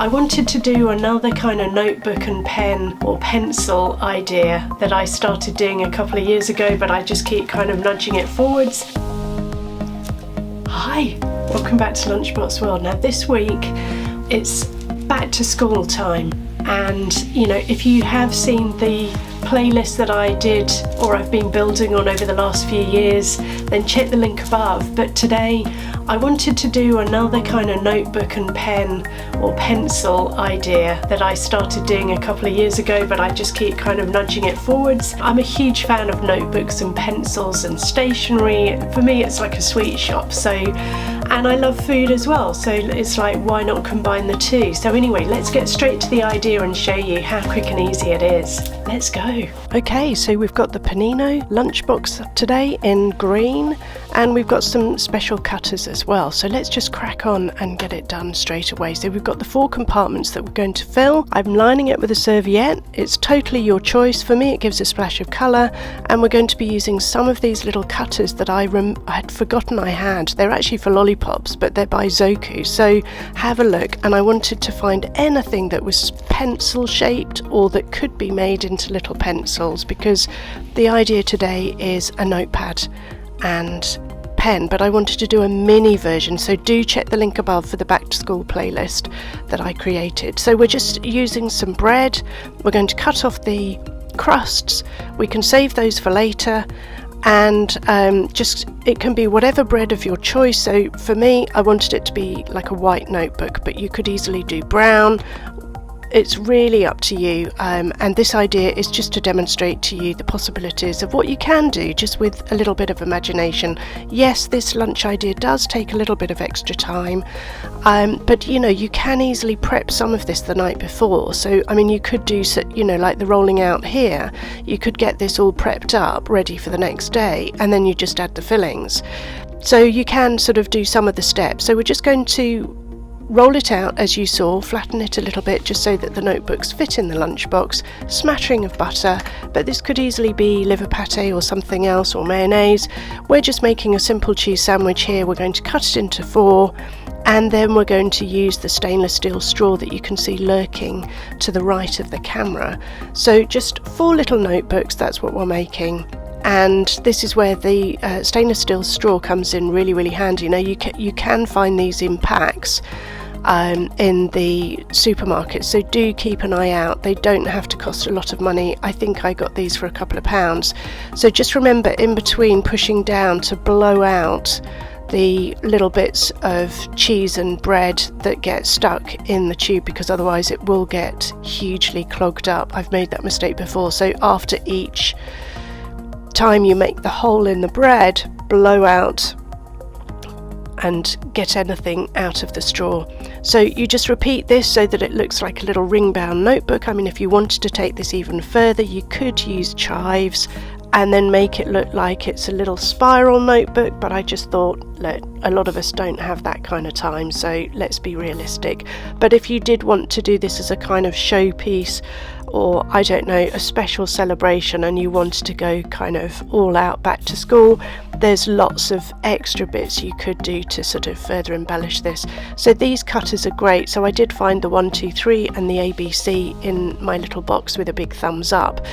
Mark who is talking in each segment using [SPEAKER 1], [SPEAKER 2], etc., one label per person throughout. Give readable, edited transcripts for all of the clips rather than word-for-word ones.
[SPEAKER 1] I wanted to do another kind of notebook and pen or pencil idea that I started doing a couple of years ago, but I just keep kind of nudging it forwards. Hi, welcome back to Lunchbox World. Now this week it's back to school time, and you know, if you have seen the playlist that I did or I've been building on over the last few years, then check the link above. But today I wanted to do another kind of notebook and pen or pencil idea that I started doing a couple of years ago, but I just keep kind of nudging it forwards. I'm a huge fan of notebooks and pencils and stationery. For me it's like a sweet shop, and I love food as well, so it's like, why not combine the two? So anyway, let's get straight to the idea and show you how quick and easy it is. Let's go. Okay, so we've got the Panino lunchbox today in green, and we've got some special cutters as well. So let's just crack on and get it done straight away. So we've got the 4 compartments that we're going to fill. I'm lining it with a serviette. It's totally your choice. For me, it gives a splash of colour, and we're going to be using some of these little cutters that I had forgotten I had. They're actually for lollipops, but they're by Zoku. So have a look, and I wanted to find anything that was pencil shaped or that could be made into little pencils, because the idea today is a notepad and pen, but I wanted to do a mini version, so do check the link above for the back to school playlist that I created. So we're just using some bread. We're going to cut off the crusts. We can save those for later, and it can be whatever bread of your choice. So for me, I wanted it to be like a white notebook, but you could easily do brown. It's really up to you, and this idea is just to demonstrate to you the possibilities of what you can do just with a little bit of imagination. Yes, this lunch idea does take a little bit of extra time, but you know, you can easily prep some of this the night before. So I mean, you could do, you know, like the rolling out here, you could get this all prepped up ready for the next day, and then you just add the fillings. So you can sort of do some of the steps. So we're just going to roll it out as you saw, flatten it a little bit just so that the notebooks fit in the lunchbox, smattering of butter, but this could easily be liver pate or something else, or mayonnaise. We're just making a simple cheese sandwich here. We're going to cut it into 4, and then we're going to use the stainless steel straw that you can see lurking to the right of the camera. So just 4 little notebooks, that's what we're making. And this is where the stainless steel straw comes in really handy. Now you can find these in packs in the supermarket, so do keep an eye out. They don't have to cost a lot of money. I think I got these for a couple of pounds. So just remember, in between pushing down, to blow out the little bits of cheese and bread that get stuck in the tube, because otherwise it will get hugely clogged up. I've made that mistake before. So after each time you make the hole in the bread, blow out and get anything out of the straw. So you just repeat this so that it looks like a little ring bound notebook. I mean, if you wanted to take this even further, you could use chives and then make it look like it's a little spiral notebook, but I just thought, look, a lot of us don't have that kind of time, so let's be realistic. But if you did want to do this as a kind of showpiece, or I don't know, a special celebration, and you wanted to go kind of all out back to school, there's lots of extra bits you could do to sort of further embellish this. So these cutters are great. So I did find the 1, 2, 3 and the ABC in my little box with a big thumbs up.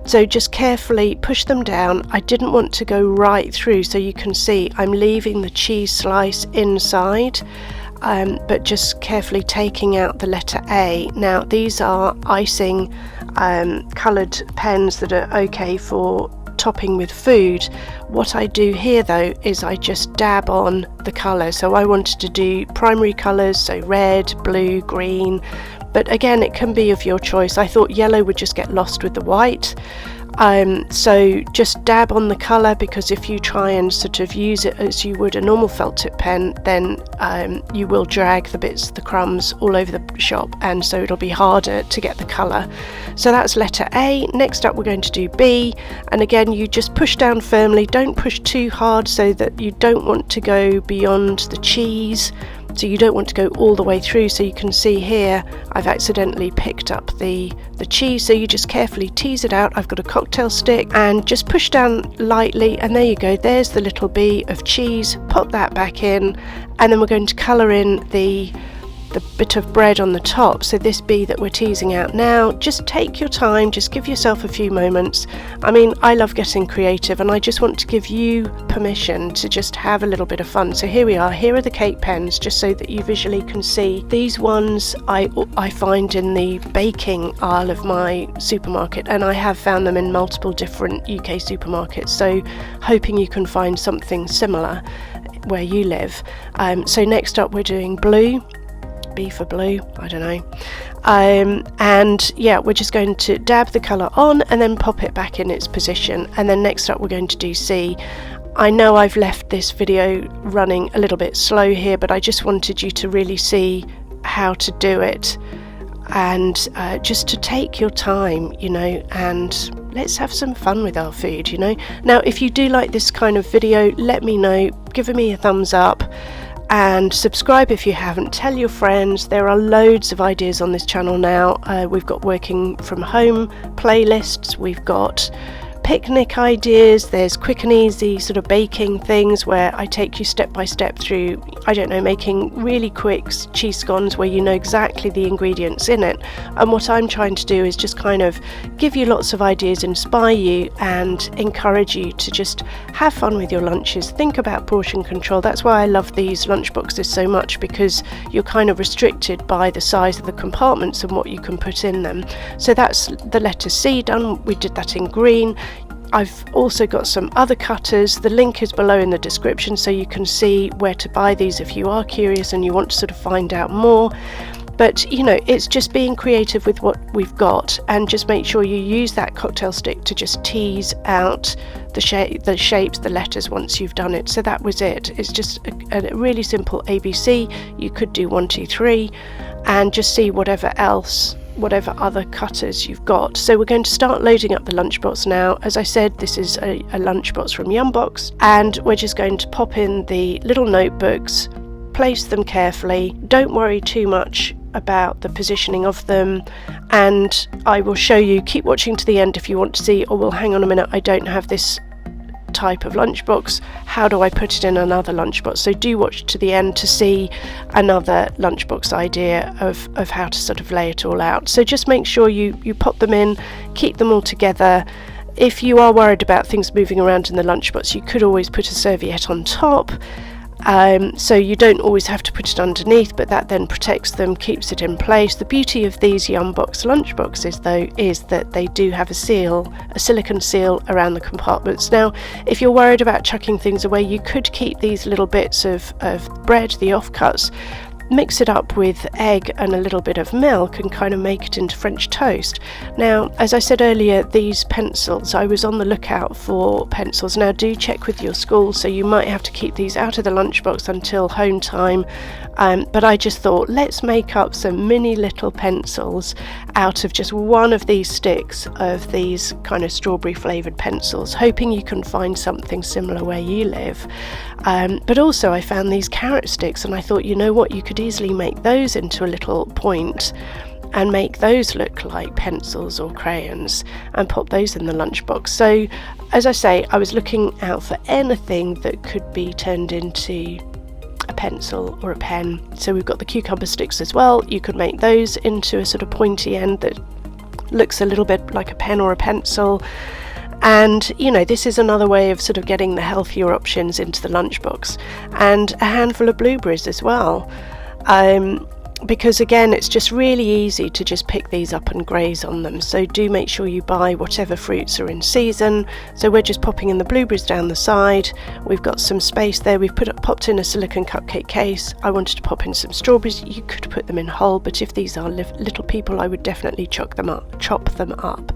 [SPEAKER 1] So just carefully push them down. I didn't want to go right through, so you can see I'm leaving the cheese slice inside, but just carefully taking out the letter A. Now these are icing coloured pens that are okay for topping with food. What I do here though is I just dab on the colour. So I wanted to do primary colours, so red, blue, green, but again it can be of your choice. I thought yellow would just get lost with the white. So just dab on the colour, because if you try and sort of use it as you would a normal felt tip pen, then you will drag the bits, the crumbs all over the shop, and so it'll be harder to get the colour. So that's letter A. Next up we're going to do B, and again you just push down firmly, don't push too hard so that you don't want to go beyond the cheese. So you don't want to go all the way through. So you can see here I've accidentally picked up the cheese, so you just carefully tease it out. I've got a cocktail stick and just push down lightly, and there you go, there's the little B of cheese. Pop that back in, and then we're going to colour in the the bit of bread on the top, so this bee that we're teasing out now, just take your time, just give yourself a few moments. I mean, I love getting creative, and I just want to give you permission to just have a little bit of fun. So here we are, here are the cake pens, just so that you visually can see. These ones I find in the baking aisle of my supermarket, and I have found them in multiple different UK supermarkets, so hoping you can find something similar where you live. So next up we're doing blue, B for blue, I don't know, and yeah, we're just going to dab the colour on and then pop it back in its position, and then next up we're going to do C. I know I've left this video running a little bit slow here, but I just wanted you to really see how to do it, and just to take your time, you know, and let's have some fun with our food, you know. Now, if you do like this kind of video, let me know, give me a thumbs up, and subscribe if you haven't. Tell your friends. There are loads of ideas on this channel now. We've got working from home playlists, we've got picnic ideas, there's quick and easy sort of baking things where I take you step by step through, I don't know, making really quick cheese scones where you know exactly the ingredients in it. And what I'm trying to do is just kind of give you lots of ideas, inspire you and encourage you to just have fun with your lunches, think about portion control. That's why I love these lunch boxes so much, because you're kind of restricted by the size of the compartments and what you can put in them. So that's the letter C done. We did that in green. I've also got some other cutters. The link is below in the description, so you can see where to buy these if you are curious and you want to sort of find out more. But you know, it's just being creative with what we've got, and just make sure you use that cocktail stick to just tease out the shapes, the letters once you've done it. So that was it. It's just a really simple ABC. You could do 1, 2, 3 and just see whatever other cutters you've got. So we're going to start loading up the lunchbox now. As I said, this is a lunchbox from Yumbox, and we're just going to pop in the little notebooks, place them carefully, don't worry too much about the positioning of them, and I will show you. Keep watching to the end if you want to see, or well, hang on a minute, I don't have this type of lunchbox, how do I put it in another lunchbox? So do watch to the end to see another lunchbox idea of how to sort of lay it all out. So just make sure you pop them in, keep them all together. If you are worried about things moving around in the lunchbox, you could always put a serviette on top. So you don't always have to put it underneath, but that then protects them, keeps it in place. The beauty of these Yumbox lunchboxes though is that they do have a silicone seal around the compartments. Now if you're worried about chucking things away, you could keep these little bits of bread, the offcuts, mix it up with egg and a little bit of milk and kind of make it into French toast. Now, as I said earlier, these pencils, I was on the lookout for pencils. Now do check with your school, so you might have to keep these out of the lunchbox until home time, but I just thought, let's make up some mini little pencils out of just one of these sticks of these kind of strawberry flavoured pencils, hoping you can find something similar where you live. But also I found these carrot sticks, and I thought, you know what, you could easily make those into a little point and make those look like pencils or crayons and pop those in the lunchbox. So as I say, I was looking out for anything that could be turned into a pencil or a pen. So we've got the cucumber sticks as well. You could make those into a sort of pointy end that looks a little bit like a pen or a pencil. And you know, this is another way of sort of getting the healthier options into the lunchbox. And a handful of blueberries as well, because again, it's just really easy to just pick these up and graze on them. So do make sure you buy whatever fruits are in season. So we're just popping in the blueberries down the side. We've got some space there. We've popped in a silicone cupcake case. I wanted to pop in some strawberries. You could put them in whole, but if these are little people, I would definitely chop them up.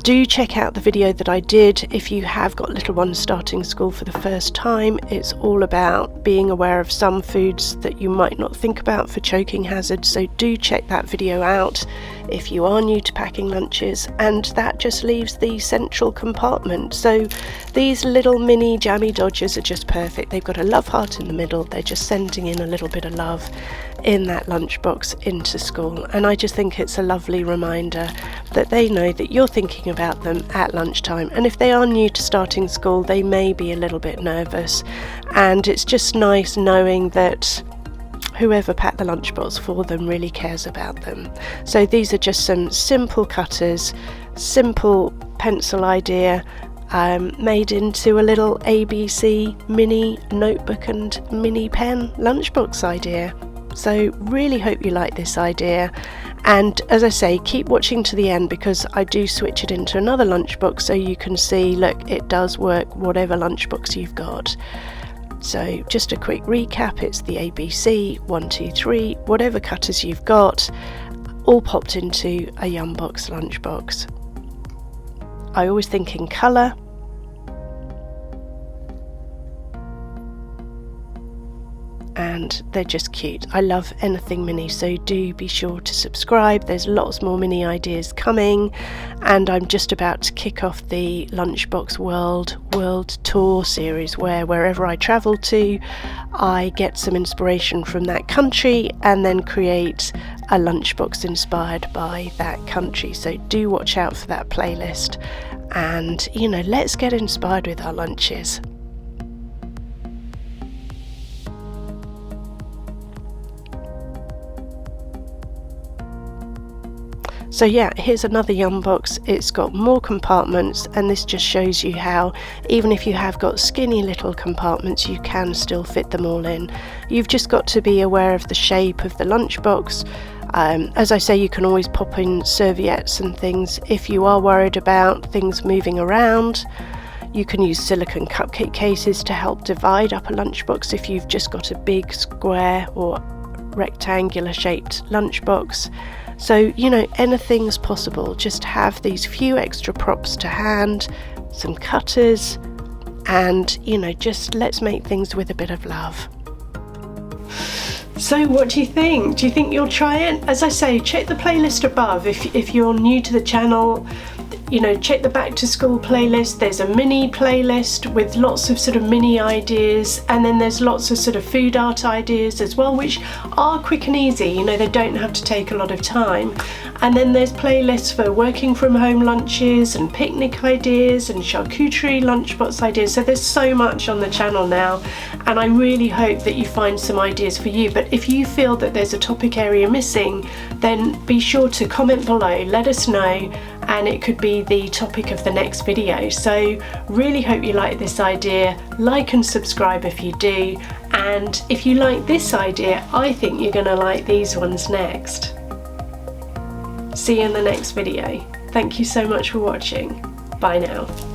[SPEAKER 1] Do check out the video that I did if you have got little ones starting school for the first time. It's all about being aware of some foods that you might not think about for choking hazards, so do check that video out if you are new to packing lunches. And that just leaves the central compartment. So these little mini jammy dodgers are just perfect. They've got a love heart in the middle. They're just sending in a little bit of love in that lunchbox into school, and I just think it's a lovely reminder that they know that you're thinking about them at lunchtime. And if they are new to starting school, they may be a little bit nervous, and it's just nice knowing that whoever packed the lunchbox for them really cares about them. So these are just some simple cutters, simple pencil idea, made into a little ABC mini notebook and mini pen lunchbox idea. So really hope you like this idea, and as I say, keep watching to the end because I do switch it into another lunchbox so you can see, look, it does work whatever lunchbox you've got. So just a quick recap, it's the ABC 1, 2, 3, whatever cutters you've got, all popped into a Lunchbox lunchbox. I always think in colour, and they're just cute. I love anything mini, so do be sure to subscribe. There's lots more mini ideas coming, and I'm just about to kick off the Lunchbox World Tour series, where wherever I travel to, I get some inspiration from that country and then create a lunchbox inspired by that country. So do watch out for that playlist, and you know, let's get inspired with our lunches. So yeah, here's another Yum box. It's got more compartments, and this just shows you how even if you have got skinny little compartments, you can still fit them all in. You've just got to be aware of the shape of the lunchbox. As I say, you can always pop in serviettes and things if you are worried about things moving around. You can use silicone cupcake cases to help divide up a lunchbox if you've just got a big square or rectangular shaped lunchbox. So, you know, anything's possible. Just have these few extra props to hand, some cutters, and, you know, just let's make things with a bit of love. So what do you think? Do you think you'll try it? As I say, check the playlist above if you're new to the channel. You know, check the back to school playlist. There's a mini playlist with lots of sort of mini ideas, and then there's lots of sort of food art ideas as well, which are quick and easy. You know, they don't have to take a lot of time. And then there's playlists for working from home lunches and picnic ideas and charcuterie lunchbox ideas. So there's so much on the channel now, and I really hope that you find some ideas for you. But if you feel that there's a topic area missing, then be sure to comment below, let us know, and it could be the topic of the next video. So really hope you like this idea. Like and subscribe if you do, and if you like this idea, I think you're going to like these ones next. See you in the next video. Thank you so much for watching. Bye now.